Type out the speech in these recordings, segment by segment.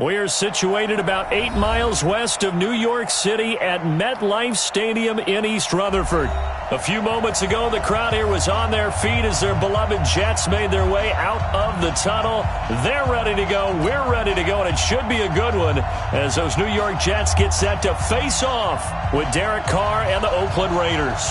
We are situated about 8 miles west of New York City at MetLife Stadium in East Rutherford. A few moments ago, the crowd here was on their feet as their beloved Jets made their way out of the tunnel. They're ready to go. We're ready to go, and it should be a good one as those New York Jets get set to face off with Derek Carr and the Oakland Raiders.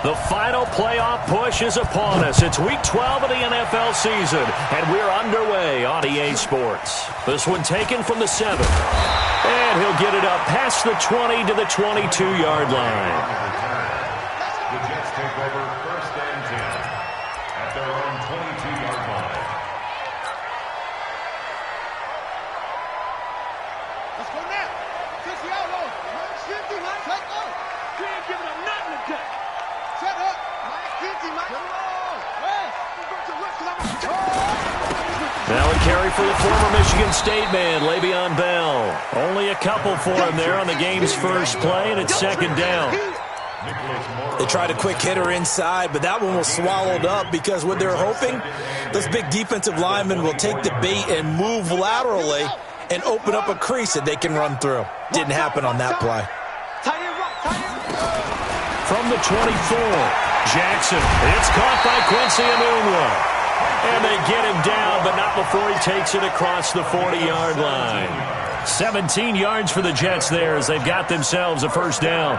The final playoff push is upon us. It's Week 12 of the NFL season, and we're underway on EA Sports. This one taken from the 7. And he'll get it up past the 20 to the 22-yard line. The Jets take over 1st and 10 at their own 22-yard line. Let's go now. 60 outlaws. 50, Mike. Let's go. You ain't giving up nothing today. Set up. Mike 50, Mike. Now a carry for the former Michigan State man, Le'Veon Bell. Only a couple for him there on the game's first play, and it's 2nd down. They tried a quick hitter inside, but that one was swallowed up because what they're hoping, those big defensive linemen will take the bait and move laterally and open up a crease that they can run through. Didn't happen on that play. From the 24, Jackson. It's caught by Quincy Enunwa. And they get him down, but not before he takes it across the 40-yard line. 17 yards for the Jets there as they've got themselves a first down.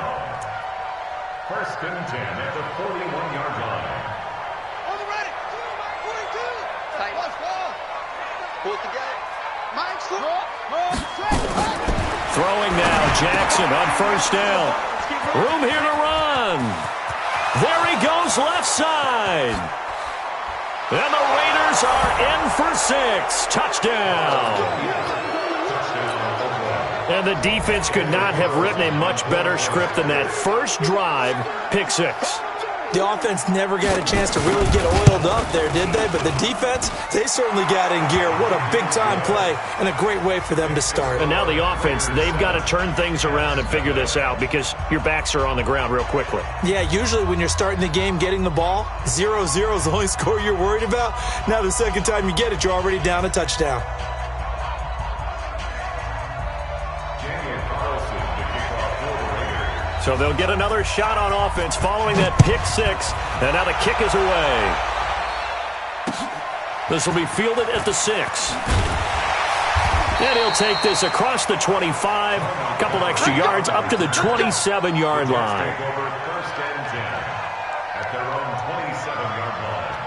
1st and 10 at the 41-yard line. On the ready. 42. Let's go. Pull it together. Mike, Throwing now, Jackson on first down. Room here to run. There he goes left side. And the Raiders are in for 6. Touchdown. And the defense could not have written a much better script than that first drive, pick 6. The offense never got a chance to really get oiled up there, did they? But the defense, they certainly got in gear. What a big-time play and a great way for them to start. And now the offense, they've got to turn things around and figure this out because your backs are on the ground real quickly. Yeah, usually when you're starting the game getting the ball, 0-0 is the only score you're worried about. Now the second time you get it, you're already down a touchdown. So they'll get another shot on offense following that pick 6. And now the kick is away. This will be fielded at the 6. And he'll take this across the 25. A couple extra yards up to the 27-yard line. Take over 1st and 10 at their own 27-yard line.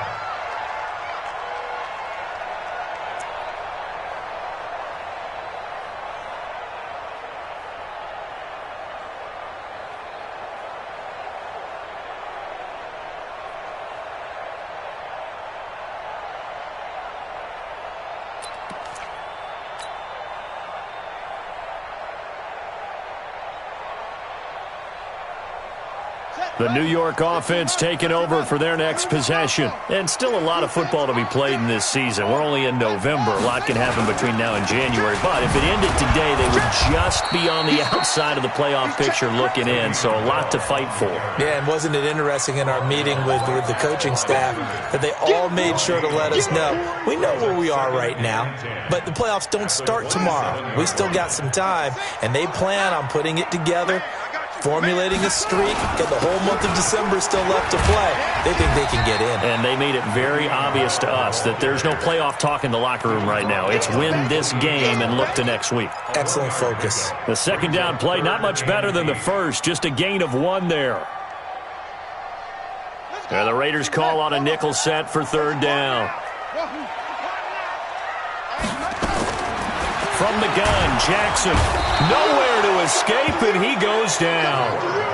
The New York offense taking over for their next possession. And still a lot of football to be played in this season. We're only in November. A lot can happen between now and January. But if it ended today, they would just be on the outside of the playoff picture looking in. So a lot to fight for. Yeah, and wasn't it interesting in our meeting with the coaching staff that they all made sure to let us know, we know where we are right now, but the playoffs don't start tomorrow. We still got some time, and they plan on putting it together, formulating a streak, got the whole month of December still left to play. They think they can get in. And they made it very obvious to us that there's no playoff talk in the locker room right now. It's win this game and look to next week. Excellent focus. The 2nd down play, not much better than the first, just a gain of 1 there. And the Raiders call on a nickel set for 3rd down. From the gun, Jackson, nowhere to escape, and he goes down.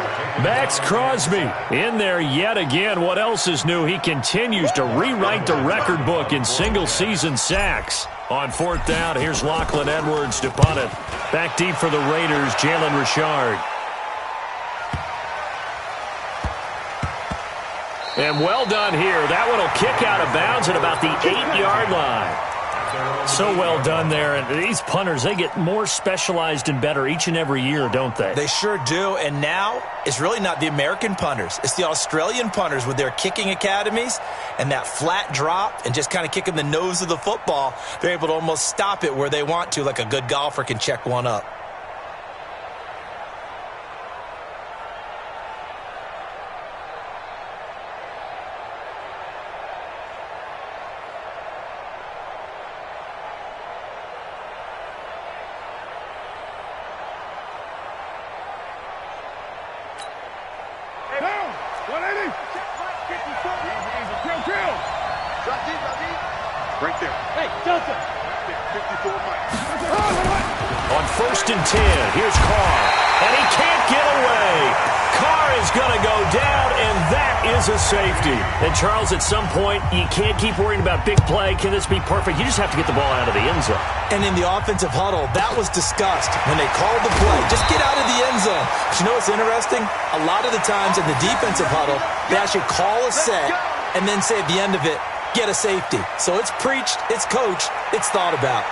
Max Crosby in there yet again. What else is new? He continues to rewrite the record book in single-season sacks. On 4th down, here's Lachlan Edwards to punt it. Back deep for the Raiders, Jalen Richard. And well done here. That one will kick out of bounds at about the 8-yard line. So well done there. And these punters, they get more specialized and better each and every year, don't they? They sure do. And now it's really not the American punters. It's the Australian punters with their kicking academies and that flat drop and just kind of kicking the nose of the football. They're able to almost stop it where they want to, like a good golfer can check one up. Right there. Hey, Delta. Right there, 54 miles. On 1st and 10, here's Carr. And he can't get away. Carr is going to go down, and that is a safety. And, Charles, at some point, you can't keep worrying about big play. Can this be perfect? You just have to get the ball out of the end zone. And in the offensive huddle, that was discussed when they called the play. Just get out of the end zone. But you know what's interesting? A lot of the times in the defensive huddle, they actually call a set and then say at the end of it, get a safety. So it's preached, it's coached, it's thought about.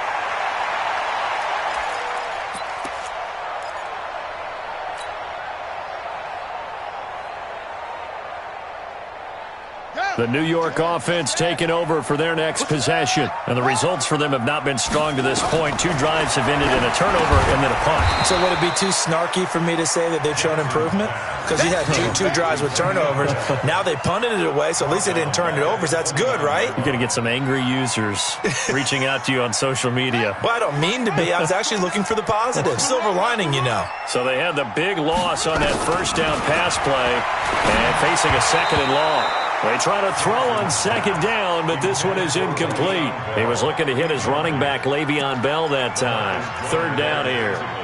The New York offense taking over for their next possession. And the results for them have not been strong to this point. 2 drives have ended in a turnover and then a punt. So would it be too snarky for me to say that they've shown improvement? Because you had two drives with turnovers. Now they punted it away, so at least they didn't turn it over. So that's good, right? You're going to get some angry users reaching out to you on social media. Well, I don't mean to be. I was actually looking for the positive. Silver lining, you know. So they had the big loss on that first down pass play and facing a 2nd and long. They try to throw on 2nd down, but this one is incomplete. He was looking to hit his running back, Le'Veon Bell, that time. 3rd down here.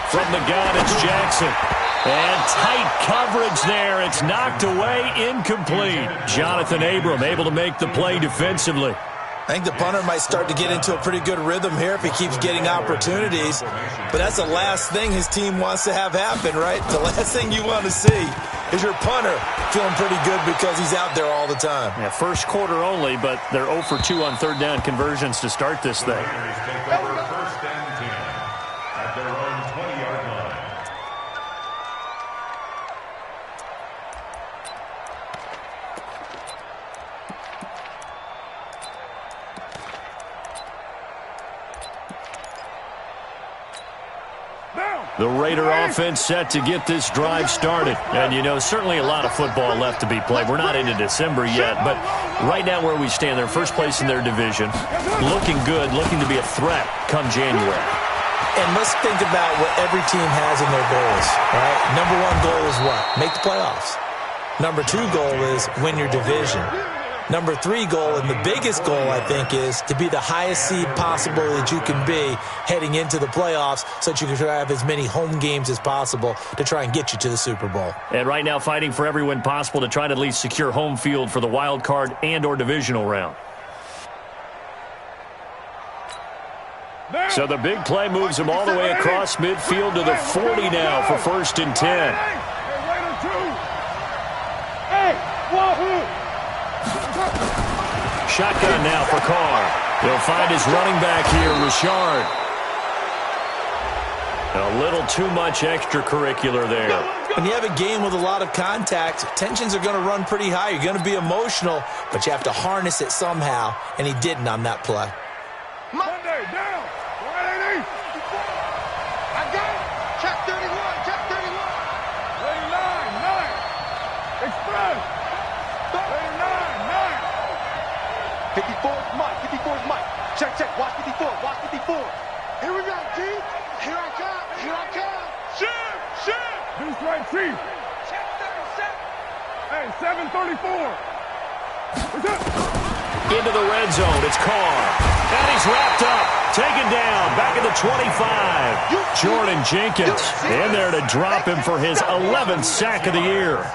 From the gun, it's Jackson. And tight coverage there. It's knocked away, incomplete. Jonathan Abram able to make the play defensively. I think the punter might start to get into a pretty good rhythm here if he keeps getting opportunities. But that's the last thing his team wants to have happen, right? The last thing you want to see is your punter feeling pretty good because he's out there all the time. Yeah, first quarter only, but they're 0 for 2 on 3rd down conversions to start this thing. Take over 1st and 10 at their own 20-yard line. The Raider offense set to get this drive started. And, you know, certainly a lot of football left to be played. We're not into December yet, but right now where we stand, they're first place in their division. Looking good, looking to be a threat come January. And let's think about what every team has in their goals, right? Number 1 goal is what? Make the playoffs. Number 2 goal is win your division. Number 3 goal, and the biggest goal, I think, is to be the highest seed possible that you can be heading into the playoffs so that you can have as many home games as possible to try and get you to the Super Bowl. And right now fighting for every win possible to try to at least secure home field for the wild card and or divisional round. So the big play moves him all the way across midfield to the 40 now for 1st and 10. Shotgun now for Carr. He'll find his running back here, Richard. A little too much extracurricular there. When you have a game with a lot of contact, tensions are going to run pretty high. You're going to be emotional, but you have to harness it somehow, and he didn't on that play. Monday, down. 180. I got it. Check 31. Check 31. 39. 9. Express. 39. 9. 54's Mike. 54's Mike. Check, check. Watch 54. Watch 54. Here we go, G. Here I come. Here I come. Shift. Shift. Deuce right, Chief. Check 37. Hey, 734. What's up? Into the red zone. It's Carr. And he's wrapped up. Taken down. Back at the 25. Jordan Jenkins in there to drop him for his 11th sack of the year.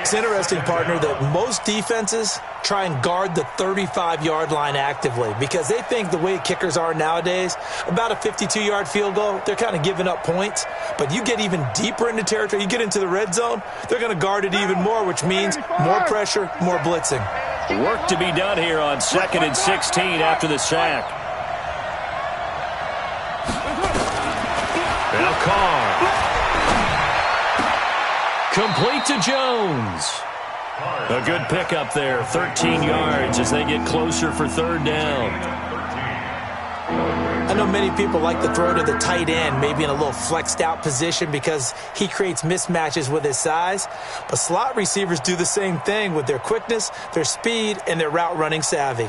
It's interesting, partner, that most defenses try and guard the 35-yard line actively because they think the way kickers are nowadays, about a 52-yard field goal, they're kind of giving up points. But you get even deeper into territory, you get into the red zone, they're going to guard it even more, which means more pressure, more blitzing. Work to be done here on 2nd and 16 after the sack. Now Carr. Complete to Jones. A good pickup there, 13 yards as they get closer for 3rd down. I know many people like to throw to the tight end, maybe in a little flexed out position because he creates mismatches with his size. But slot receivers do the same thing with their quickness, their speed, and their route running savvy.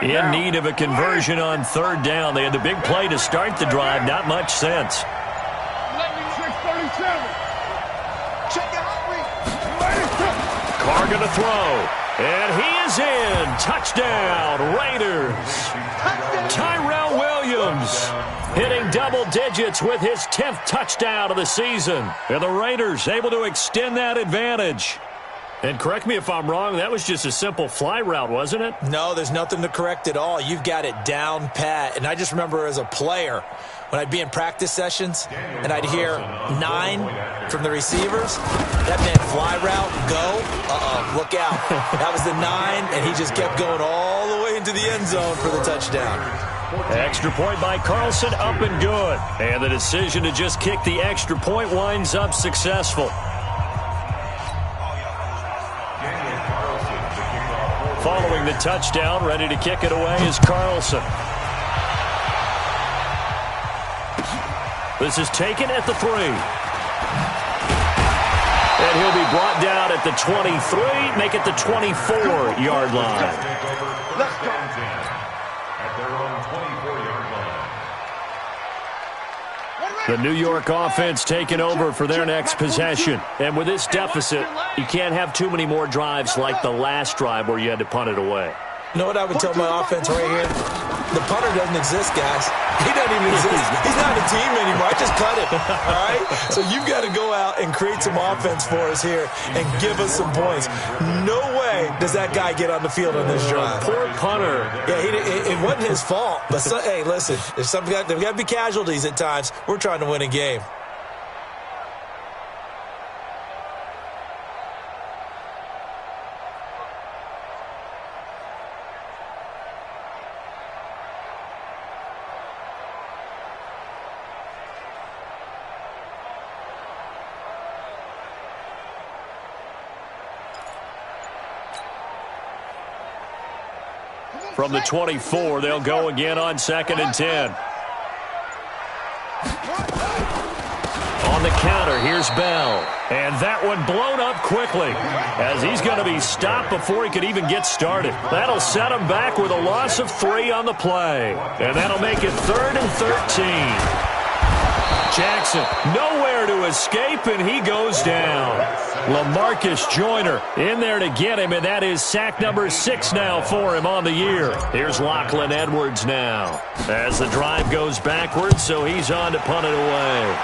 In need of a conversion on 3rd down. They had the big play to start the drive. Not much sense. Carr going to throw. And he is in. Touchdown, Raiders. Tyrell Williams hitting double digits with his 10th touchdown of the season. And the Raiders able to extend that advantage. And correct me if I'm wrong, that was just a simple fly route, wasn't it? No, there's nothing to correct at all. You've got it down pat. And I just remember as a player, when I'd be in practice sessions and I'd hear 9 from the receivers, that meant fly route, go, look out. That was the 9, and he just kept going all the way into the end zone for the touchdown. Extra point by Carlson, up and good. And the decision to just kick the extra point winds up successful. Following the touchdown, ready to kick it away is Carlson. This is taken at the 3. And he'll be brought down at the 23, make it the 24-yard line. Let's go. At their own 24-yard line. The New York offense taking over for their next possession. And with this deficit, you can't have too many more drives like the last drive where you had to punt it away. You know what I would tell my offense right here? The punter doesn't exist, guys. He doesn't even exist. He's not a team anymore. I just cut him, all right? So you've got to go out and create some offense for us here and give us some points. No way does that guy get on the field on this drive. Poor punter. Yeah, it wasn't his fault. But, hey, listen, there's got to be casualties at times. We're trying to win a game. From the 24, they'll go again on 2nd and 10. On the counter, here's Bell. And that one blown up quickly as he's going to be stopped before he could even get started. That'll set him back with a loss of 3 on the play. And that'll make it 3rd and 13. Jackson nowhere to escape, and he goes down. LaMarcus Joyner in there to get him, and that is sack number 6 now for him on the year. Here's Lachlan Edwards now as the drive goes backwards, so he's on to punt it away.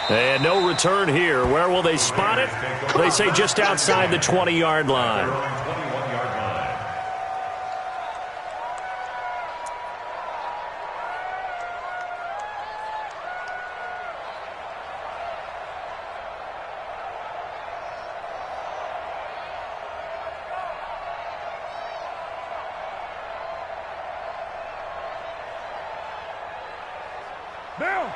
And no return here. Where will they spot it? They say just outside the 20-yard line.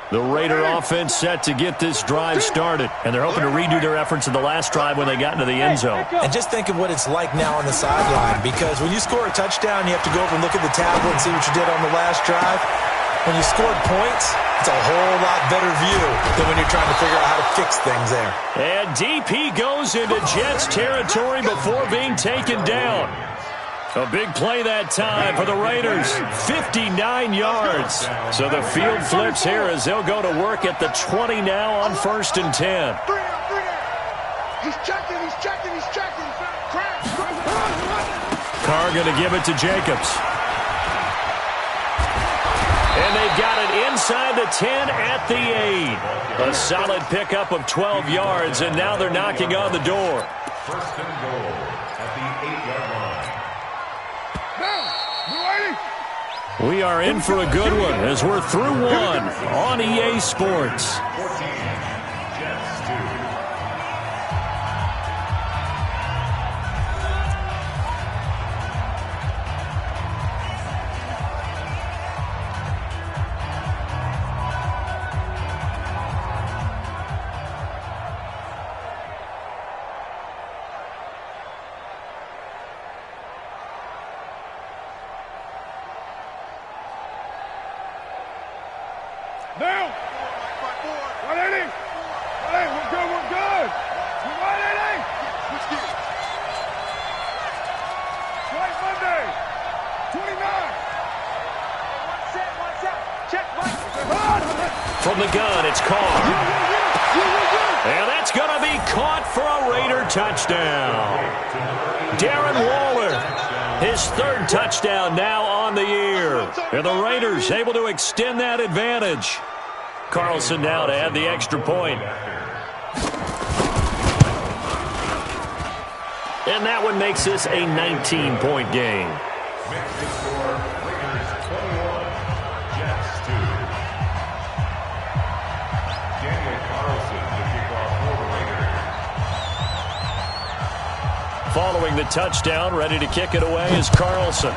The Raider offense set to get this drive started, and they're hoping to redo their efforts in the last drive when they got into the end zone. And just think of what it's like now on the sideline, because when you score a touchdown, you have to go over and look at the tablet and see what you did on the last drive. When you scored points, it's a whole lot better view than when you're trying to figure out how to fix things there. And DP goes into Jets territory before being taken down. A big play that time for the Raiders. 59 yards. So the field flips here as they'll go to work at the 20 now on 1st and 10. He's checking. Carr going to give it to Jacobs. And they've got it inside the 10 at the 8. A solid pickup of 12 yards, and now they're knocking on the door. 1st and goal at the 8-yard line. We are in for a good one as we're through one on EA Sports. 14, Jets 2. Now! 180! 180, we're good! We're 180! Switch gears. Right Monday! 29! One set! Check, Mike! From the gun, it's Carr. And that's going to be caught for a Raider touchdown. Darren Waller, his 3rd touchdown now on the year. And the Raiders able to extend that advantage. Carlson now to add the extra point. And that one makes this a 19-point game. Mixed score, Raiders 21, Jets 2. Daniel Carlson, the kickoff for the Raiders. Following the touchdown, ready to kick it away is Carlson.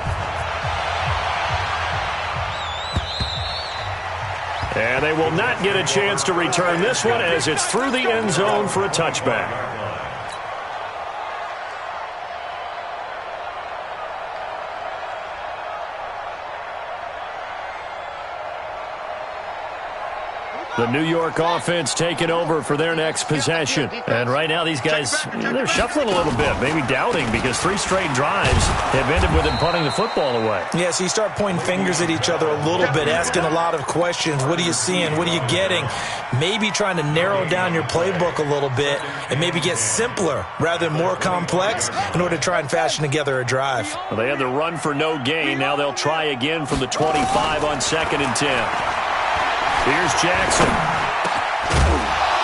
And they will not get a chance to return this one as it's through the end zone for a touchback. The New York offense taking over for their next possession. And right now these guys, they're shuffling a little bit, maybe doubting because 3 straight drives have ended with them punting the football away. Yeah, so you start pointing fingers at each other a little bit, asking a lot of questions. What are you seeing? What are you getting? Maybe trying to narrow down your playbook a little bit and maybe get simpler rather than more complex in order to try and fashion together a drive. Well, they had the run for no gain. Now they'll try again from the 25 on 2nd and 10. Here's Jackson.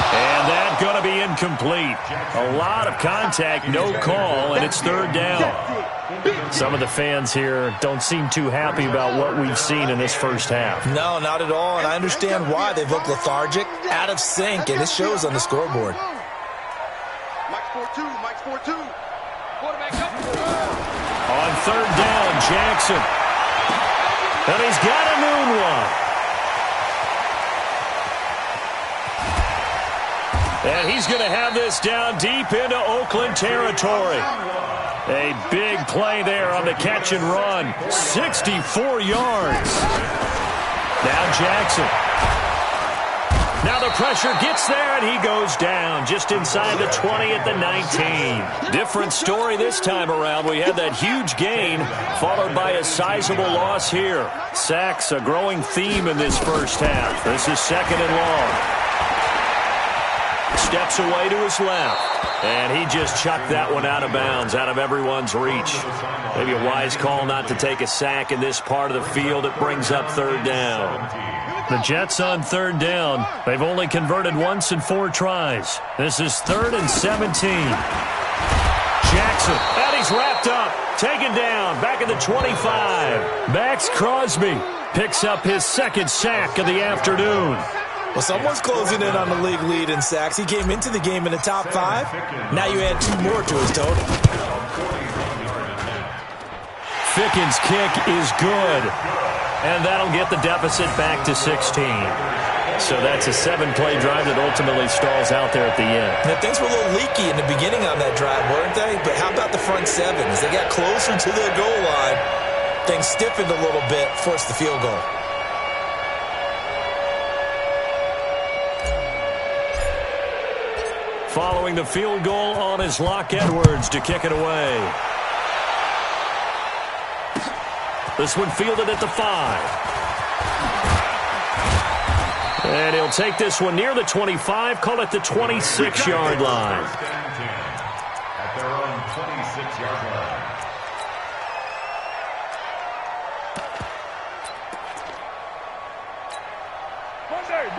And that's going to be incomplete. A lot of contact, no call, and it's 3rd down. Some of the fans here don't seem too happy about what we've seen in this first half. No, not at all, and I understand why. They've looked lethargic, out of sync, and it shows on the scoreboard. Mike's 4-2. Quarterback up. On 3rd down, Jackson. And he's got a moonwalk. And he's going to have this down deep into Oakland territory. A big play there on the catch and run. 64 yards. Now Jackson. Now the pressure gets there, and he goes down just inside the 20 at the 19. Different story this time around. We had that huge gain followed by a sizable loss here. Sacks, a growing theme in this first half. This is 2nd and long. Steps away to his left. And he just chucked that one out of bounds, out of everyone's reach. Maybe a wise call not to take a sack in this part of the field. It brings up 3rd down. The Jets on 3rd down. They've only converted once in 4 tries. This is 3rd and 17. Jackson, and he's wrapped up. Taken down, back at the 25. Max Crosby picks up his 2nd sack of the afternoon. Well, someone's closing in on the league lead in sacks. He came into the game in the top 5. Now you add 2 more to his total. Ficken's kick is good. And that'll get the deficit back to 16. So that's a 7-play drive that ultimately stalls out there at the end. Now, things were a little leaky in the beginning on that drive, weren't they? But how about the front 7? As they got closer to the goal line, things stiffened a little bit, forced the field goal. Following the field goal on is Locke Edwards to kick it away. This one fielded at the 5. And he'll take this one near the 25, call it the 26-yard line. At their own 26-yard line.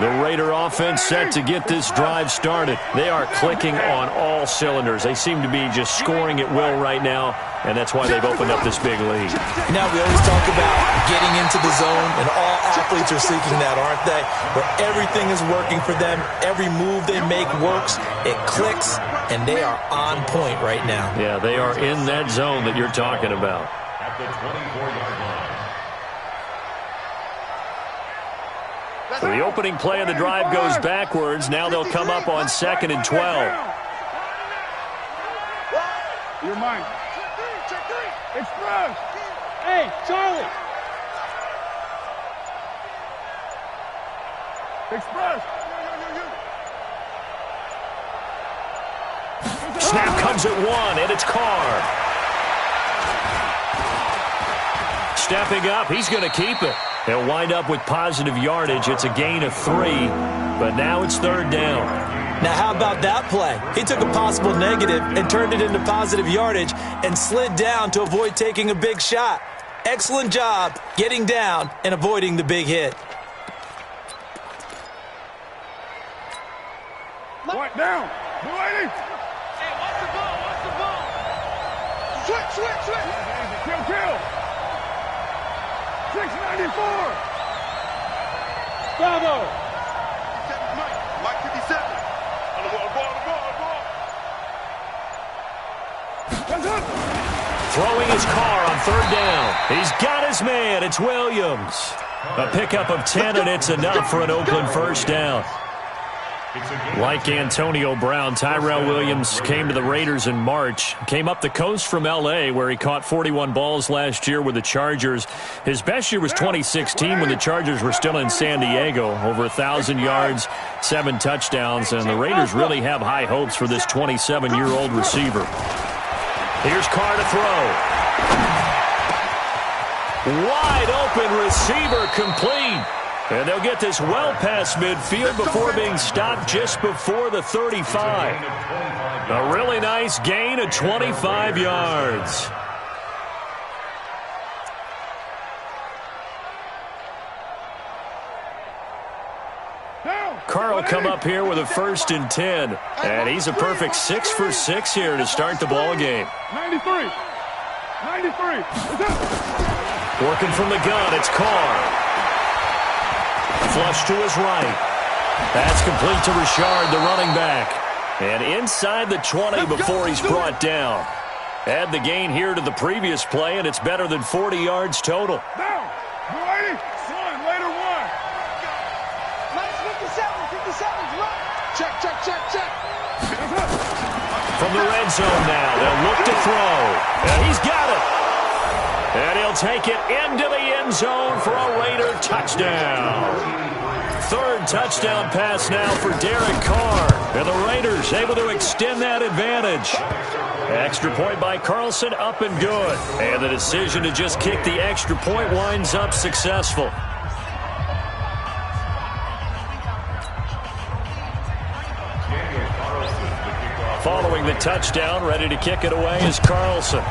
The Raider offense set to get this drive started. They are clicking on all cylinders. They seem to be just scoring at will right now, and that's why they've opened up this big lead. Now, we always talk about getting into the zone, and all athletes are seeking that, aren't they? Where everything is working for them. Every move they make works. It clicks, and they are on point right now. Yeah, they are in that zone that you're talking about. At the 24-yard line. So the opening play of the drive goes backwards. Now they'll come up on 2nd and 12. Your mind. Express. Hey, Charlie. Express. Snap comes at 1, and it's Carr. Stepping up, he's going to keep it. They'll wind up with positive yardage. It's a gain of 3, but now it's 3rd down. Now, how about that play? He took a possible negative and turned it into positive yardage and slid down to avoid taking a big shot. Excellent job getting down and avoiding the big hit. What down? Hey, watch the ball, watch the ball. Switch. Kill. 694. Bravo. Mike 57. On the ball. Throwing his Carr on 3rd down. He's got his man. It's Williams. A pickup of 10, and it's enough for an Oakland 1st down. Like Antonio Brown, Tyrell Williams came to the Raiders in March. Came up the coast from L.A., where he caught 41 balls last year with the Chargers. His best year was 2016 when the Chargers were still in San Diego. Over 1,000 yards, 7 touchdowns, and the Raiders really have high hopes for this 27-year-old receiver. Here's Carr to throw. Wide open receiver, complete. And they'll get this well past midfield before being stopped just before the 35. A really nice gain of 25 yards. Carr will come up here with a 1st and 10. And he's a perfect 6 for 6 here to start the ball game. 93. Working from the gun, it's Carr. Flush to his right. That's complete to Richard, the running back. And inside the 20 before he's brought down. Add the gain here to the previous play, and it's better than 40 yards total. Down. Later 1. Minus 57, right. Check. From the red zone now, they'll look to throw. And he's got it. And he'll take it into the end zone for a Raider touchdown. 3rd touchdown pass now for Derek Carr. And the Raiders able to extend that advantage. Extra point by Carlson, up and good. And the decision to just kick the extra point winds up successful. Following the touchdown, ready to kick it away is Carlson.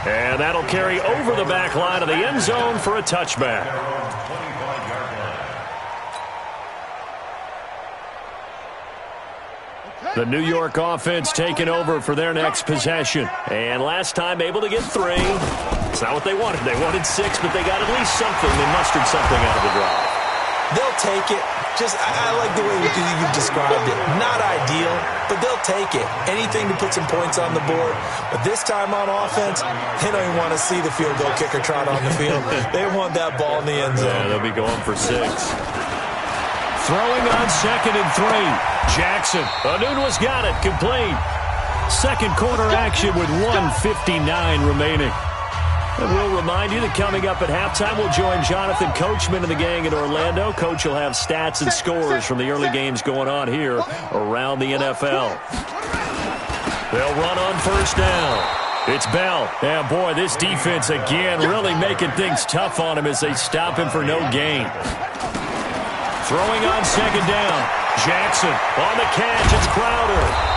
And that'll carry over the back line of the end zone for a touchback. The New York offense taking over for their next possession. And last time able to get 3. It's not what they wanted. They wanted 6, but they got at least something. They mustered something out of the drive. They'll take it. I like the way you've described it. Not ideal, but they'll take it. Anything to put some points on the board. But this time on offense, they don't even want to see the field goal kicker trot on the field. They want that ball in the end zone. Yeah, they'll be going for 6. Throwing on 2nd and 3. Jackson. Anunwa's got it. Complete. Second quarter action with 1:59 remaining. And we'll remind you that coming up at halftime, we'll join Jonathan Coachman and the gang in Orlando. Coach will have stats and scores from the early games going on here around the NFL. They'll run on first down. It's Bell. And, boy, this defense again really making things tough on him as they stop him for no gain. Throwing on second down. Jackson on the catch. It's Crowder.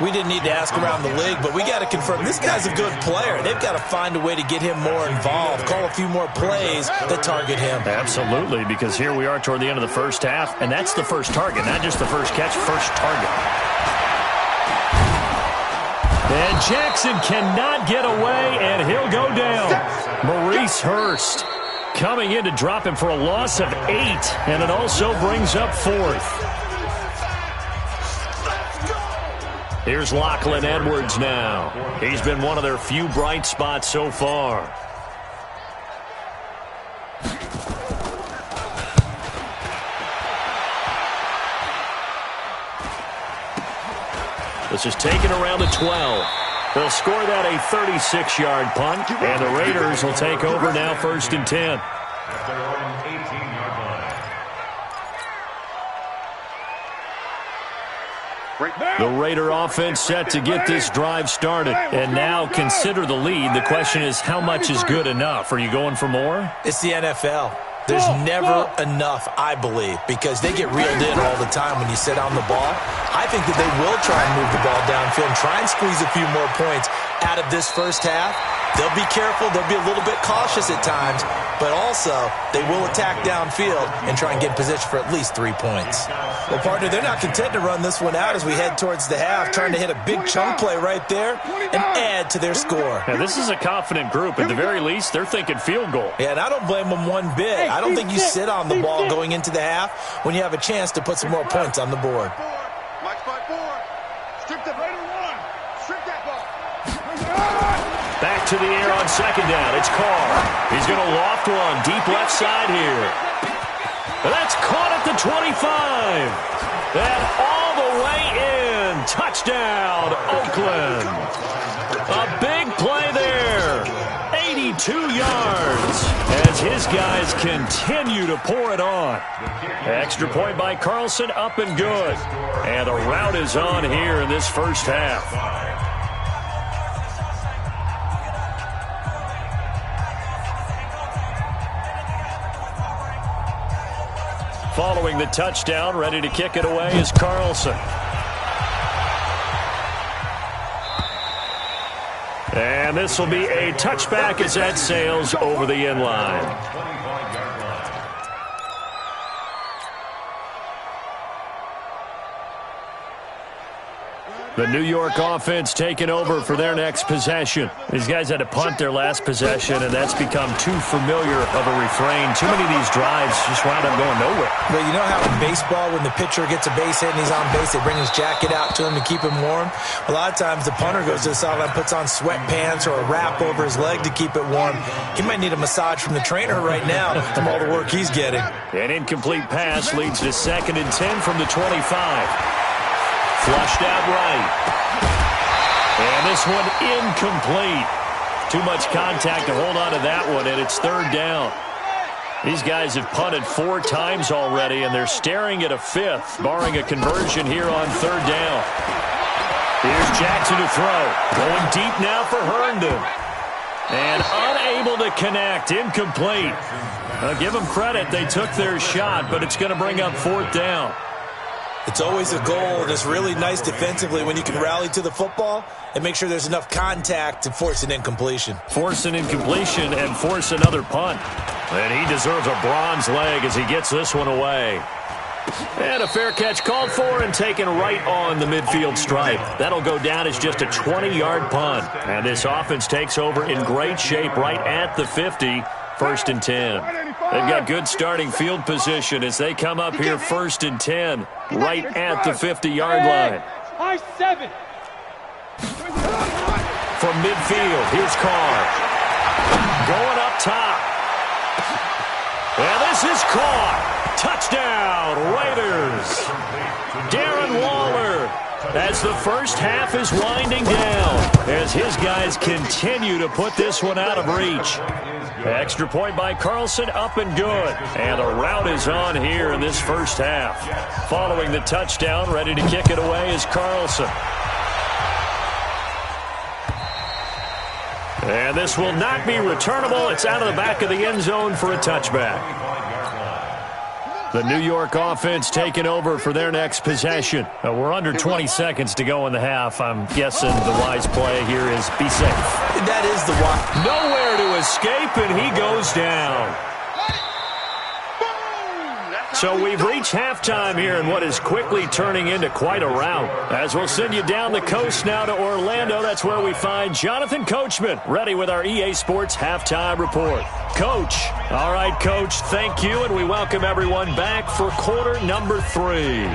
We didn't need to ask around the league, but we got to confirm this guy's a good player. They've got to find a way to get him more involved, call a few more plays that target him. Absolutely, because here we are toward the end of the first half, and that's the first target, not just the first catch, first target. And Jackson cannot get away, and he'll go down. Maurice Hurst coming in to drop him for a loss of 8, and it also brings up 4th. Here's Lachlan Edwards now. He's been one of their few bright spots so far. This is taken around the 12. They'll score that a 36-yard punt, and the Raiders will take over now 1st and 10. At their own 18-yard line. The Raider offense set to get this drive started. And now consider the lead. The question is, how much is good enough? Are you going for more? It's the NFL. There's never enough, I believe, because they get reeled in all the time when you sit on the ball. I think that they will try and move the ball downfield and try and squeeze a few more points out of this first half. They'll be careful. They'll be a little bit cautious at times, but also they will attack downfield and try and get in position for at least 3 points. Well, partner, they're not content to run this one out as we head towards the half, trying to hit a big chunk play right there and add to their score. Now, this is a confident group. At the very least, they're thinking field goal. Yeah, and I don't blame them one bit. I don't think you sit on the ball going into the half when you have a chance to put some more points on the board. Mike 5-4. Strip the Raider 1. Strip that ball. Back to the air on second down. It's Carr. He's going to loft one deep left side here. That's caught at the 25. And all the way in. Touchdown, Oakland. A big play there. 82 yards as his guys continue to pour it on. Extra point by Carlson, up and good. And the rout is on here in this first half. Following the touchdown, ready to kick it away is Carlson. And this will be a touchback as that sails over the end line. The New York offense taking over for their next possession. These guys had to punt their last possession, and that's become too familiar of a refrain. Too many of these drives just wound up going nowhere. Well, you know how in baseball, when the pitcher gets a base hit and he's on base, they bring his jacket out to him to keep him warm? A lot of times the punter goes to the sideline, puts on sweatpants or a wrap over his leg to keep it warm. He might need a massage from the trainer right now from all the work he's getting. An incomplete pass leads to 2nd and 10 from the 25. Flushed out right. And this one incomplete. Too much contact to hold on to that one, and it's 3rd down. These guys have punted 4 times already, and they're staring at a 5th, barring a conversion here on 3rd down. Here's Jackson to throw. Going deep now for Herndon. And unable to connect. Incomplete. I'll give them credit. They took their shot, but it's going to bring up 4th down. It's always a goal, and it's really nice defensively when you can rally to the football and make sure there's enough contact to force an incompletion. Force an incompletion and force another punt. And he deserves a bronze leg as he gets this one away. And a fair catch called for and taken right on the midfield stripe. That'll go down as just a 20-yard punt. And this offense takes over in great shape right at the 50, 1st and 10. They've got good starting field position as they come up here 1st and 10, right at the 50-yard line. I-7. From midfield, here's Carr. Going up top. And this is caught. Touchdown, Raiders. Darren Waller as the first half is winding down, as his guys continue to put this one out of reach. Extra point by Carlson, up and good. And a rout is on here in this first half. Following the touchdown, ready to kick it away is Carlson. And this will not be returnable. It's out of the back of the end zone for a touchback. The New York offense taking over for their next possession. We're under 20 seconds to go in the half. I'm guessing the wise play here is be safe. That is the wise. Nowhere to escape, and he goes down. So we've reached halftime here in what is quickly turning into quite a rout. As we'll send you down the coast now to Orlando, that's where we find Jonathan Coachman, ready with our EA Sports halftime report. Coach. All right, Coach, thank you, and we welcome everyone back for quarter number 3.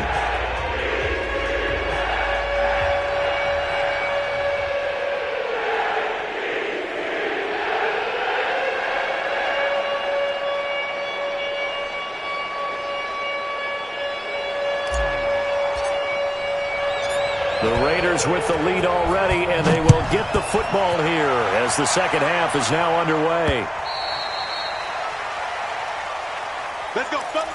The Raiders with the lead already, and they will get the football here as the second half is now underway. Let's go, fellas.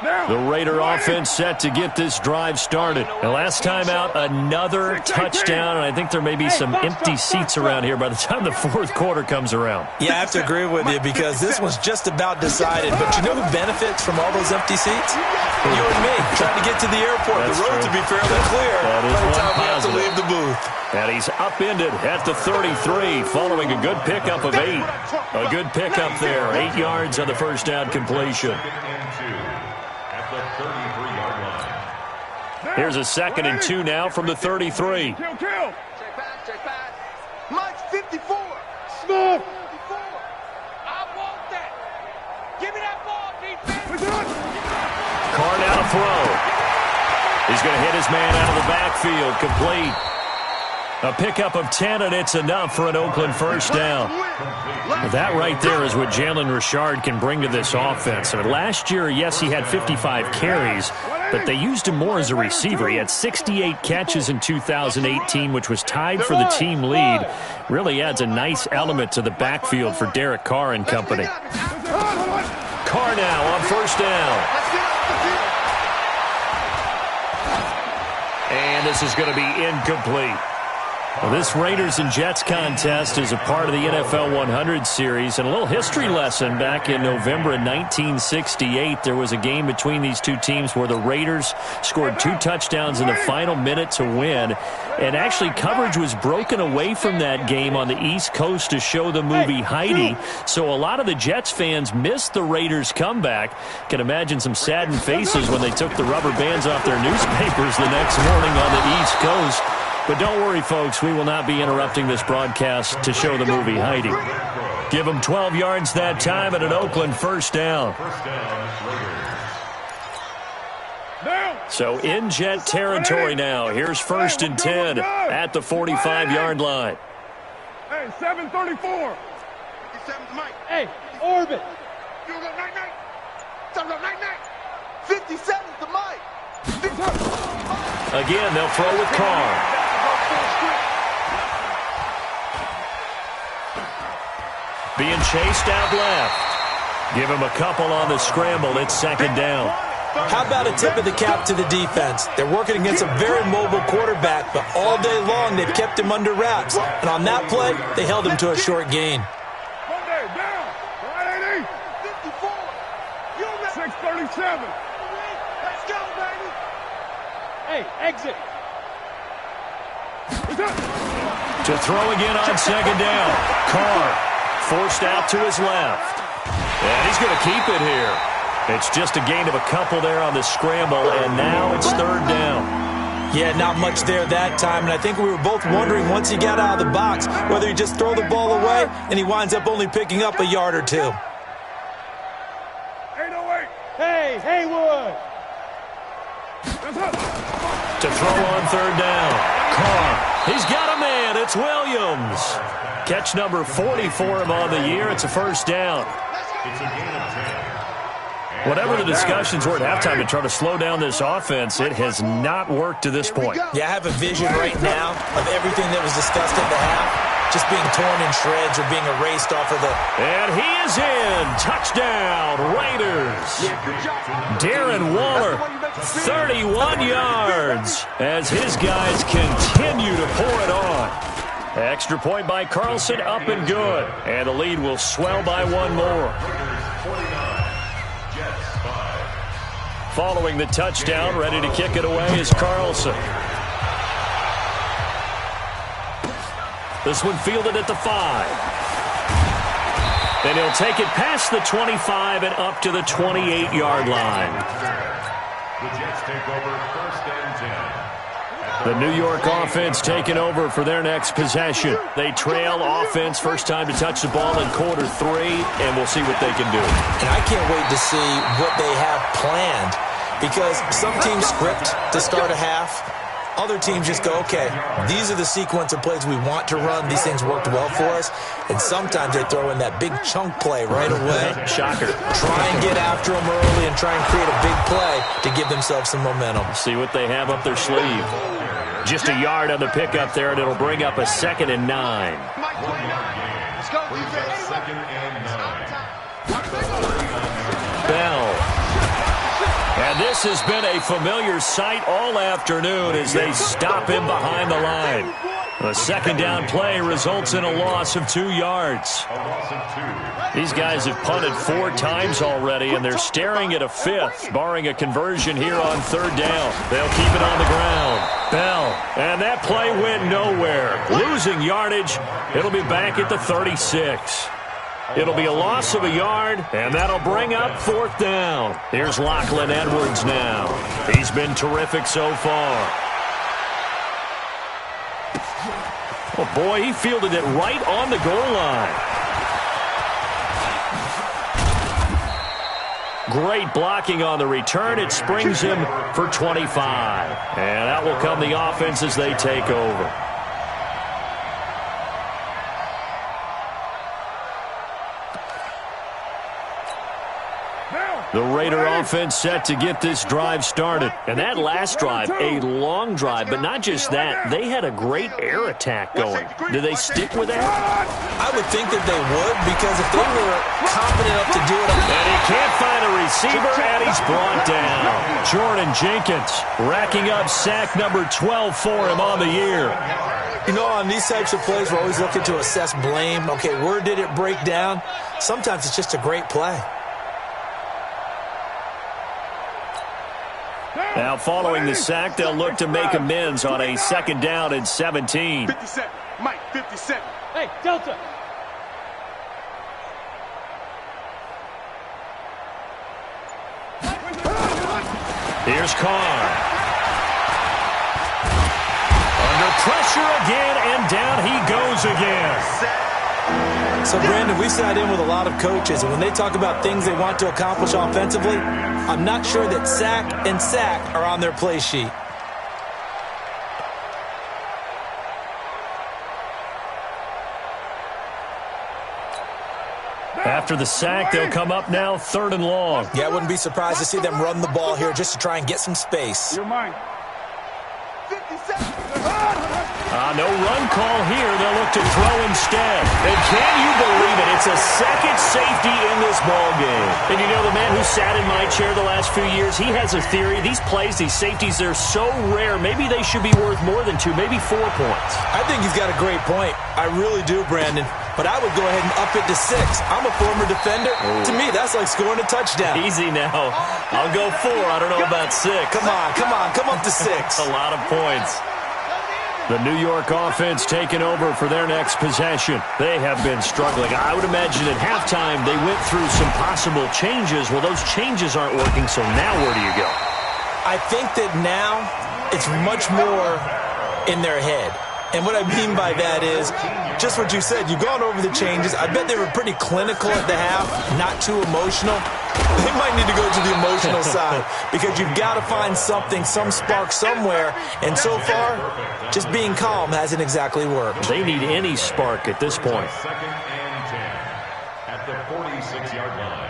The Raider offense set to get this drive started. And last time out, another touchdown, and I think there may be some empty seats around here by the time the fourth quarter comes around. Yeah, I have to agree with you because this was just about decided. But you know who benefits from all those empty seats? You and me, trying to get to the airport. That's the road true. to be fairly clear That is by the one time we have to positive. leave the booth. And he's upended at the 33 following a good pickup of 8. A good pickup there. 8 yards on the first down completion. Here's a 2nd and 2 now from the 33. Check pass. Mike's 54. Smith. I want that. Give me that ball, defense. Carr now to throw. He's going to hit his man out of the backfield. Complete. A pickup of 10, and it's enough for an Oakland first down. That right there is what Jalen Richard can bring to this offense. I mean, last year, yes, he had 55 carries, but they used him more as a receiver. He had 68 catches in 2018, which was tied for the team lead. Really adds a nice element to the backfield for Derek Carr and company. Carr now on first down. And this is going to be incomplete. Well, this Raiders and Jets contest is a part of the NFL 100 series. And a little history lesson, back in November of 1968, there was a game between these two teams where the Raiders scored 2 touchdowns in the final minute to win. And actually, coverage was broken away from that game on the East Coast to show the movie Heidi. So a lot of the Jets fans missed the Raiders' comeback. Can imagine some saddened faces when they took the rubber bands off their newspapers the next morning on the East Coast. But don't worry, folks, we will not be interrupting this broadcast to show the movie Heidi. Give them 12 yards that time and an Oakland first down. So in Jet territory now. Here's 1st and 10 at the 45-yard line. Hey, 734. 57's Mike. Hey, orbit. You go night-night. 57's the Mike. Again, they'll throw with Carr. Being chased out left. Give him a couple on the scramble. It's 2nd down. How about a tip of the cap to the defense? They're working against a very mobile quarterback, but all day long they've kept him under wraps. And on that play, they held him to a short gain. 637. Let's go, baby. Hey, exit. To throw again on 2nd down. Carr forced out to his left. And he's going to keep it here. It's just a gain of a couple there on the scramble, and now it's 3rd down. Yeah, not much there that time, and I think we were both wondering once he got out of the box whether he'd just throw the ball away, and he winds up only picking up a yard or 2. 808. Hey, Haywood. To throw on 3rd down. Carr. He's got a man. It's Williams. Catch number 40 for him on the year. It's a first down. It's a gain of 10. Whatever the discussions were at halftime to try to slow down this offense, it has not worked to this point. Yeah, I have a vision right now of everything that was discussed at the half just being torn in shreds or being erased off of the... And he is in. Touchdown, Raiders. Darren Waller, 31 yards as his guys continue to pour it on. Extra point by Carlson, up and good. And the lead will swell by one more. Following the touchdown, ready to kick it away is Carlson. This one fielded at the 5. And he'll take it past the 25 and up to the 28-yard line. The Jets take over first and 10. The New York offense taking over for their next possession. They trail offense, first time to touch the ball in quarter 3, and we'll see what they can do. And I can't wait to see what they have planned, because some teams script to start a half. Other teams just go, okay, these are the sequence of plays we want to run. These things worked well for us. And sometimes they throw in that big chunk play right away. Shocker. Try and get after them early and try and create a big play to give themselves some momentum. See what they have up their sleeve. Just a yard on the pickup there, and it'll bring up a 2nd and 9. 1 yard gain. Let's go, Brings up 2nd and 9. Bell. And this has been a familiar sight all afternoon as they stop him behind the line. The second down play results in a loss of 2 yards. A loss of 2. These guys have punted 4 times already, and they're staring at a 5th, barring a conversion here on 3rd down. They'll keep it on the ground. Bell. And that play went nowhere. Losing yardage. It'll be back at the 36. It'll be a loss of a yard, and that'll bring up 4th down. Here's Lachlan Edwards now. He's been terrific so far. Oh, boy, he fielded it right on the goal line. Great blocking on the return. It springs him for 25. And that will come the offense as they take over. The Raider offense set to get this drive started. And that last drive, a long drive, but not just that. They had a great air attack going. Do they stick with that? I would think that they would, because if they were confident enough to do it... And he can't find a receiver, and he's brought down. Jordan Jenkins racking up sack number 12 for him on the year. You know, on these types of plays, we're always looking to assess blame. Okay, where did it break down? Sometimes it's just a great play. Now, following the sack, they'll look to make amends on a 2nd down and 17. 57. Mike, 57. Hey, Delta. Here's Carr. Under pressure again, and down he goes again. So, Brandon, we sat in with a lot of coaches, and when they talk about things they want to accomplish offensively, I'm not sure that sack and sack are on their play sheet. After the sack, they'll come up now 3rd and long. Yeah, I wouldn't be surprised to see them run the ball here just to try and get some space. You're mine. 57. No run call here. They'll look to throw instead. And can you believe it? It's a second safety in this ball game. And you know, the man who sat in my chair the last few years, he has a theory. These plays, these safeties, they're so rare. Maybe they should be worth more than 2, maybe 4 points. I think he's got a great point. I really do, Brandon. But I would go ahead and up it to 6. I'm a former defender. Ooh. To me, that's like scoring a touchdown. Easy now. I'll go 4. I don't know about 6. Come on. Come up to 6. A lot of points. The New York offense taking over for their next possession. They have been struggling. I would imagine at halftime they went through some possible changes. Well, those changes aren't working, so now where do you go? I think that now it's much more in their head. And what I mean by that is just what you said. You've gone over the changes. I bet they were pretty clinical at the half, not too emotional. They might need to go to the emotional side because you've got to find something, some spark somewhere. And so far, just being calm hasn't exactly worked. They need any spark at this point. Second and 10 at the 46-yard line.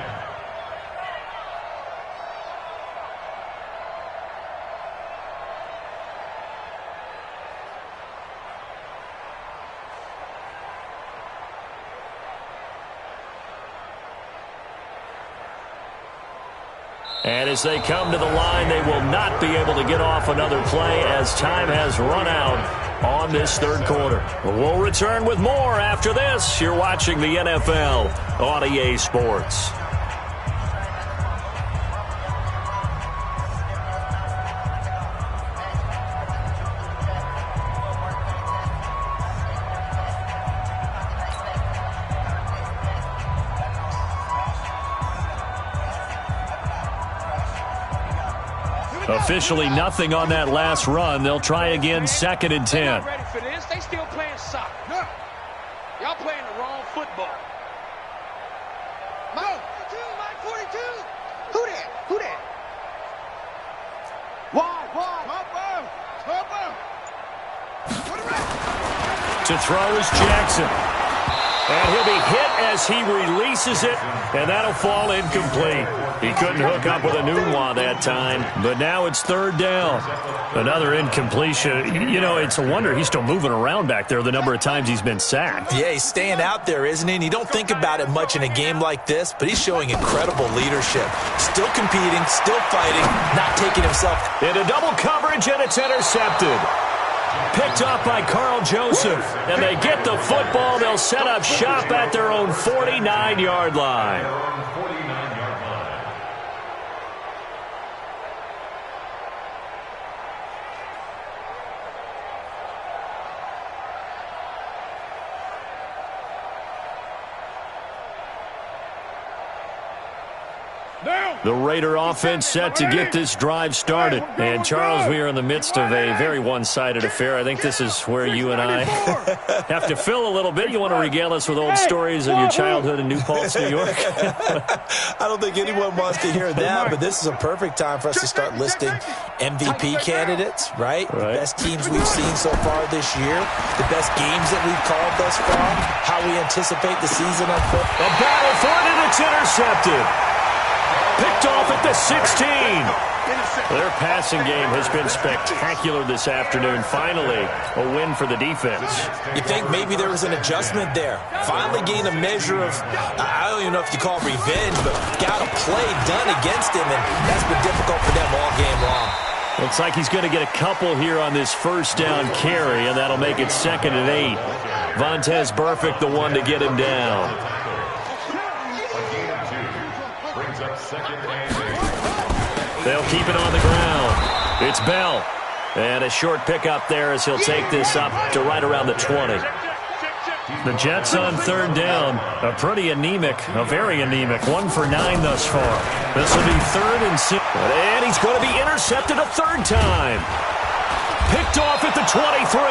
And as they come to the line, they will not be able to get off another play as time has run out on this third quarter. We'll return with more after this. You're watching the NFL on EA Sports. Officially nothing on that last run. They'll try again, second and 10. Not ready for this. They still playing soccer. Y'all playing the wrong football. Mike 42. Who that? Wide. To throw is Jackson. And he'll be hit as he releases it, and that'll fall incomplete. He couldn't hook up with a new one that time, but now it's third down. Another incompletion. You know, it's a wonder he's still moving around back there the number of times he's been sacked. Yeah, he's staying out there, isn't he? And you don't think about it much in a game like this, but he's showing incredible leadership. Still competing, still fighting, not taking himself. Into double coverage, and it's intercepted. Picked up by Carl Joseph, and they get the football. They'll set up shop at their own 49-yard line. The Raider offense set to get this drive started. And, Charles, we are in the midst of a very one-sided affair. I think this is where you and I have to fill a little bit. You want to regale us with old stories of your childhood in New Paltz, New York? I don't think anyone wants to hear that, but this is a perfect time for us to start listing MVP candidates, right? The best teams we've seen so far this year, the best games that we've called thus far, how we anticipate the season unfold. A battle for it, and it's intercepted. Picked off at the 16. Their passing game has been spectacular this afternoon. Finally, a win for the defense. You think maybe there was an adjustment there. Finally gained a measure of, I don't even know if you call it revenge, but got a play done against him, and that's been difficult for them all game long. Looks like he's going to get a couple here on this first down carry, and that'll make it second and 8. Vontez Burfict, the one to get him down. They'll keep it on the ground. It's Bell. And a short pickup there as he'll take this up to right around the 20. The Jets on third down. A pretty anemic, a very anemic. 1 for 9 thus far. This will be third and 6. And he's going to be intercepted a third time. Picked off at the 23.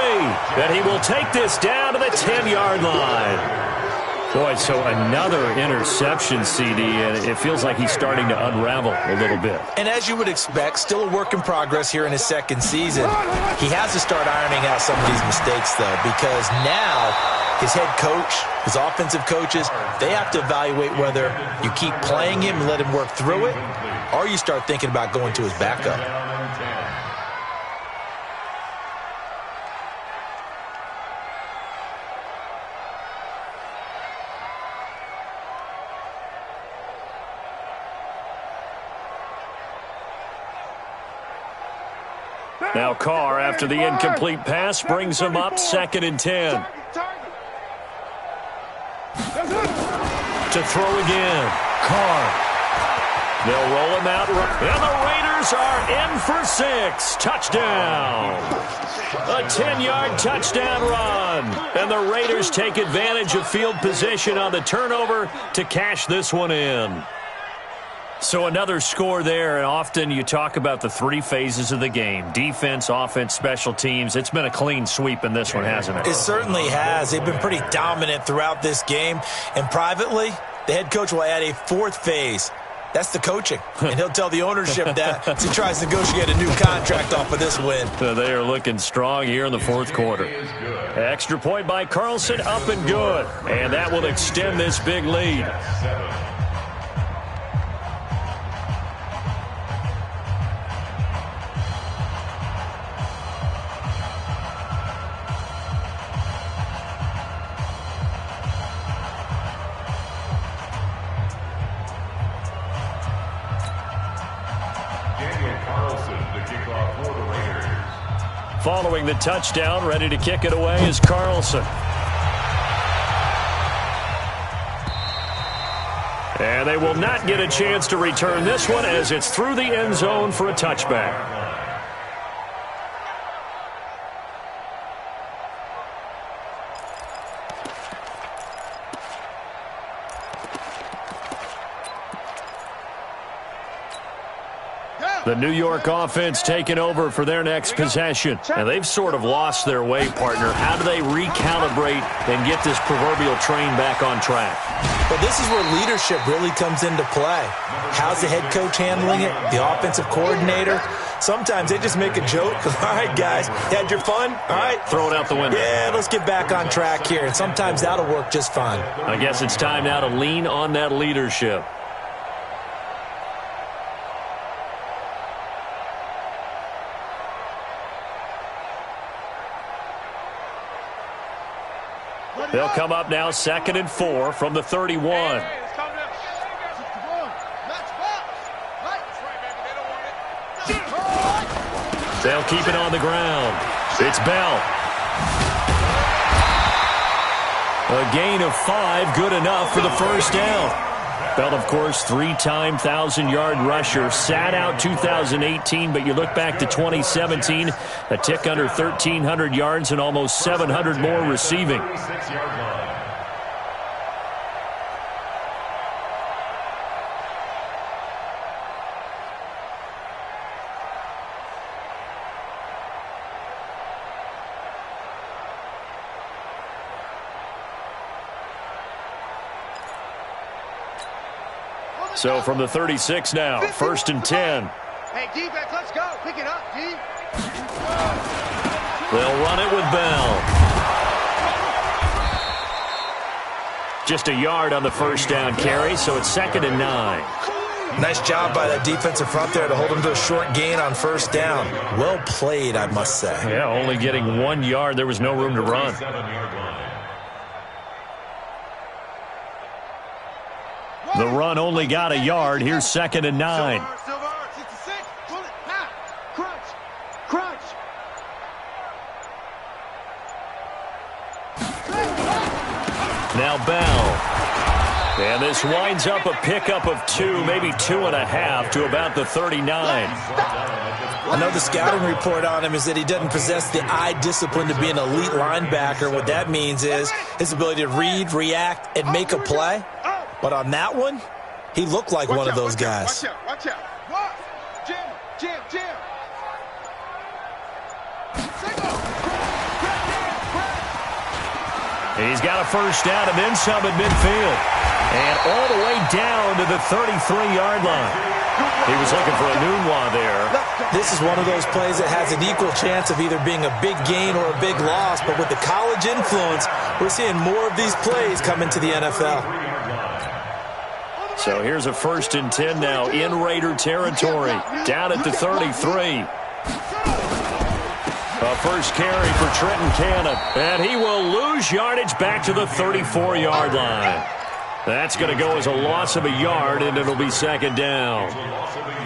And he will take this down to the 10-yard line. Boy, so another interception, CD, and it feels like he's starting to unravel a little bit. And as you would expect, still a work in progress here in his second season. He has to start ironing out some of these mistakes, though, because now his head coach, his offensive coaches, they have to evaluate whether you keep playing him and let him work through it, or you start thinking about going to his backup. Now Carr, after the incomplete pass, brings him up second and 10. To throw again. Carr. They'll roll him out. And the Raiders are in for 6. Touchdown. A 10-yard touchdown run. And the Raiders take advantage of field position on the turnover to cash this one in. So another score there, and often you talk about the three phases of the game. Defense, offense, special teams. It's been a clean sweep in this one, hasn't it? It certainly has. They've been pretty dominant throughout this game. And privately, the head coach will add a fourth phase. That's the coaching. And he'll tell the ownership that as he tries to negotiate a new contract off of this win. So they are looking strong here in the fourth quarter. Extra point by Carlson, up and good. And that will extend this big lead. Following the touchdown, ready to kick it away is Carlson. And they will not get a chance to return this one as it's through the end zone for a touchback. The New York offense taking over for their next possession. And they've sort of lost their way, partner. How do they recalibrate and get this proverbial train back on track? Well, this is where leadership really comes into play. How's the head coach handling it? The offensive coordinator? Sometimes they just make a joke. All right, guys, you had your fun? All right. Throw it out the window. Yeah, let's get back on track here. And sometimes that'll work just fine. I guess it's time now to lean on that leadership. They'll come up now 2nd and 4 from the 31. They'll keep it on the ground. It's Bell. A gain of 5, good enough for the first down. Bell, of course, 3-time 1,000-yard rusher. Sat out 2018, but you look back to 2017, a tick under 1,300 yards and almost 700 more receiving. So from the 36 now, 1st and 10. Hey, D-back, let's go. Pick it up, D. They'll run it with Bell. Just a yard on the first down carry, so it's 2nd and 9. Nice job by that defensive front there to hold him to a short gain on first down. Well played, I must say. Yeah, only getting 1 yard. There was no room to run. The run only got a yard. Here's 2nd and 9. Now Bell. And this winds up a pickup of 2, maybe 2.5 to about the 39. I know the scouting report on him is that he doesn't possess the eye discipline to be an elite linebacker. What that means is his ability to read, react, and make a play. But on that one, he looked like one of those guys. Watch out. Jam. He's got a first down and then some at midfield. And all the way down to the 33-yard line. He was looking for a Nunwa there. This is one of those plays that has an equal chance of either being a big gain or a big loss. But with the college influence, we're seeing more of these plays come into the NFL. So here's a 1st and 10 now in Raider territory. Down at the 33. A first carry for Trenton Cannon. And he will lose yardage back to the 34-yard line. That's going to go as a loss of a yard, and it'll be 2nd down.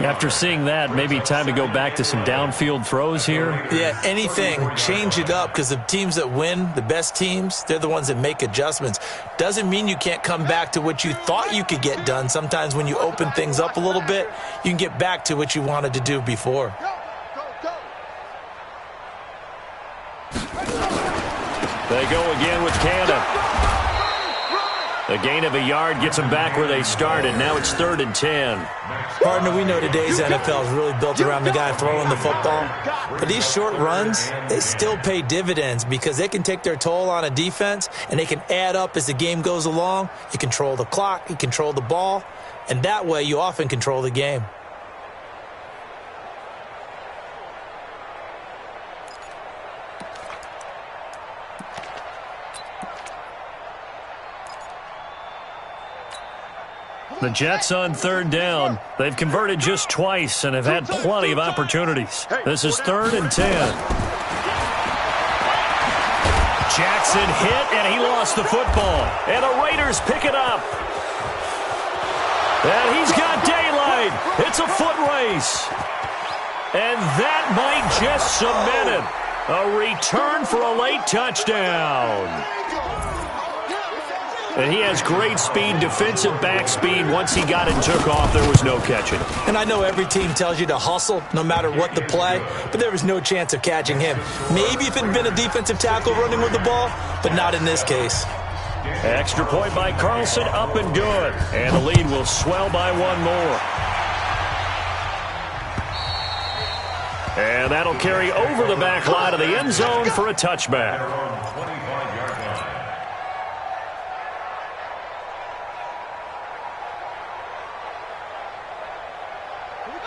After seeing that, maybe time to go back to some downfield throws here. Yeah, anything. Change it up, because the teams that win, the best teams, they're the ones that make adjustments. Doesn't mean you can't come back to what you thought you could get done. Sometimes when you open things up a little bit, you can get back to what you wanted to do before. They go again with Cannon. A gain of a yard gets them back where they started. Now it's 3rd and 10. Partner, we know today's NFL is really built around the guy throwing the football. But these short runs, they still pay dividends because they can take their toll on a defense, and they can add up as the game goes along. You control the clock, you control the ball, and that way you often control the game. The Jets on 3rd down. They've converted just twice and have had plenty of opportunities. This is 3rd and 10. Jackson hit, and he lost the football. And the Raiders pick it up. And he's got daylight. It's a foot race. And that might just cement it. A return for a late touchdown. And he has great speed, defensive back speed. Once he got it and took off, there was no catching. And I know every team tells you to hustle no matter what the play, but there was no chance of catching him. Maybe if it had been a defensive tackle running with the ball, but not in this case. Extra point by Carlson, up and good. And the lead will swell by one more. And that'll carry over the back line of the end zone for a touchback.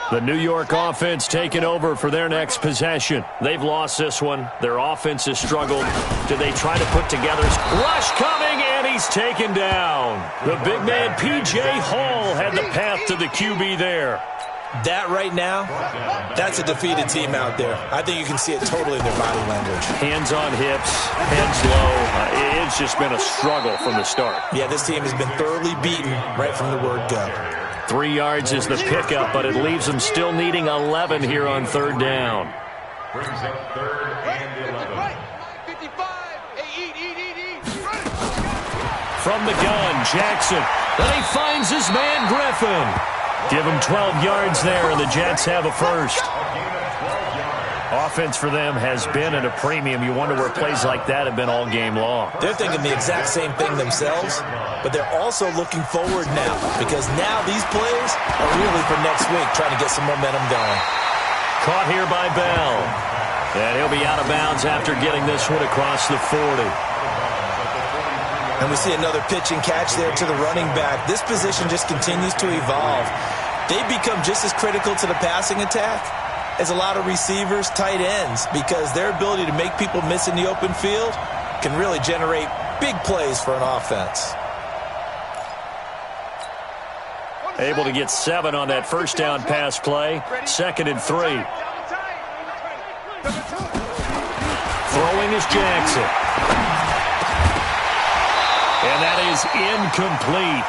The New York offense taking over for their next possession. They've lost this one. Their offense has struggled. Do they try to put together? Rush coming, and he's taken down. The big man, P.J. Hall, had the path to the QB there. That right now, that's a defeated team out there. I think you can see it totally in their body language. Hands on hips, heads low. It's just been a struggle from the start. Yeah, this team has been thoroughly beaten right from the word go. 3 yards is the pickup, but it leaves them still needing 11 here on 3rd down. Brings up 3rd and 11. From the gun, Jackson. Then he finds his man, Griffin. Give him 12 yards there, and the Jets have a first. Offense for them has been at a premium. You wonder where plays like that have been all game long. They're thinking the exact same thing themselves, but they're also looking forward now because now these plays are really for next week, trying to get some momentum going. Caught here by Bell. And he'll be out of bounds after getting this one across the 40. And we see another pitch and catch there to the running back. This position just continues to evolve. They've become just as critical to the passing attack as a lot of receivers, tight ends, because their ability to make people miss in the open field can really generate big plays for an offense. Able to get 7 on that first down pass play. 2nd and 3. Throwing is Jackson. And that is incomplete.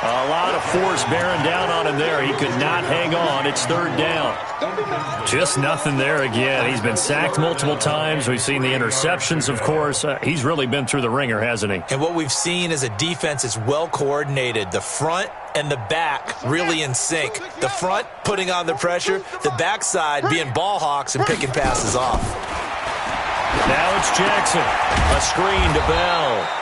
A lot of force bearing down on him there. He could not hang on. It's 3rd down. Just nothing there again. He's been sacked multiple times. We've seen the interceptions, of course. He's really been through the ringer, hasn't he? And what we've seen is a defense that's well coordinated. The front and the back really in sync. The front putting on the pressure. The backside being ball hawks and picking passes off. Now it's Jackson. A screen to Bell.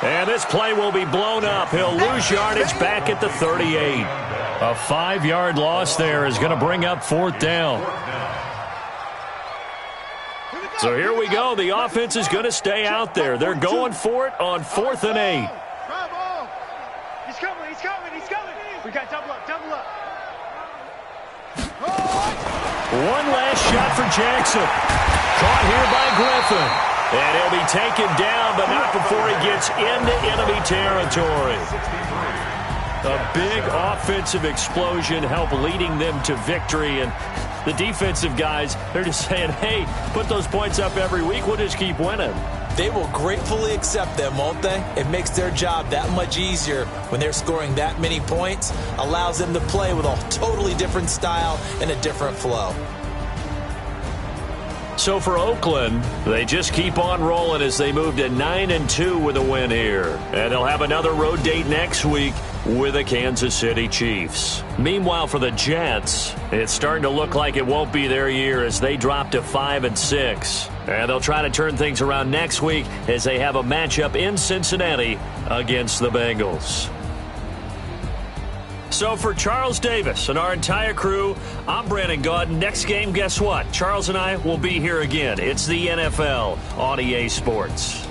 And this play will be blown up. He'll lose yardage back at the 38. A 5-yard loss there is going to bring up 4th down. So here we go. The offense is going to stay out there. They're going for it on 4th and 8. Bravo! He's coming, he's coming, he's coming. We got double up, double up. One last shot for Jackson. Caught here by Griffin. And he'll be taken down, but not before he gets into enemy territory. A big offensive explosion helped leading them to victory. And the defensive guys, they're just saying, hey, put those points up every week. We'll just keep winning. They will gratefully accept them, won't they? It makes their job that much easier when they're scoring that many points. Allows them to play with a totally different style and a different flow. So for Oakland, they just keep on rolling as they move to 9-2 with a win here. And they'll have another road date next week with the Kansas City Chiefs. Meanwhile, for the Jets, it's starting to look like it won't be their year as they drop to 5-6. And they'll try to turn things around next week as they have a matchup in Cincinnati against the Bengals. So for Charles Davis and our entire crew, I'm Brandon Gaudin. Next game, guess what? Charles and I will be here again. It's the NFL on EA Sports.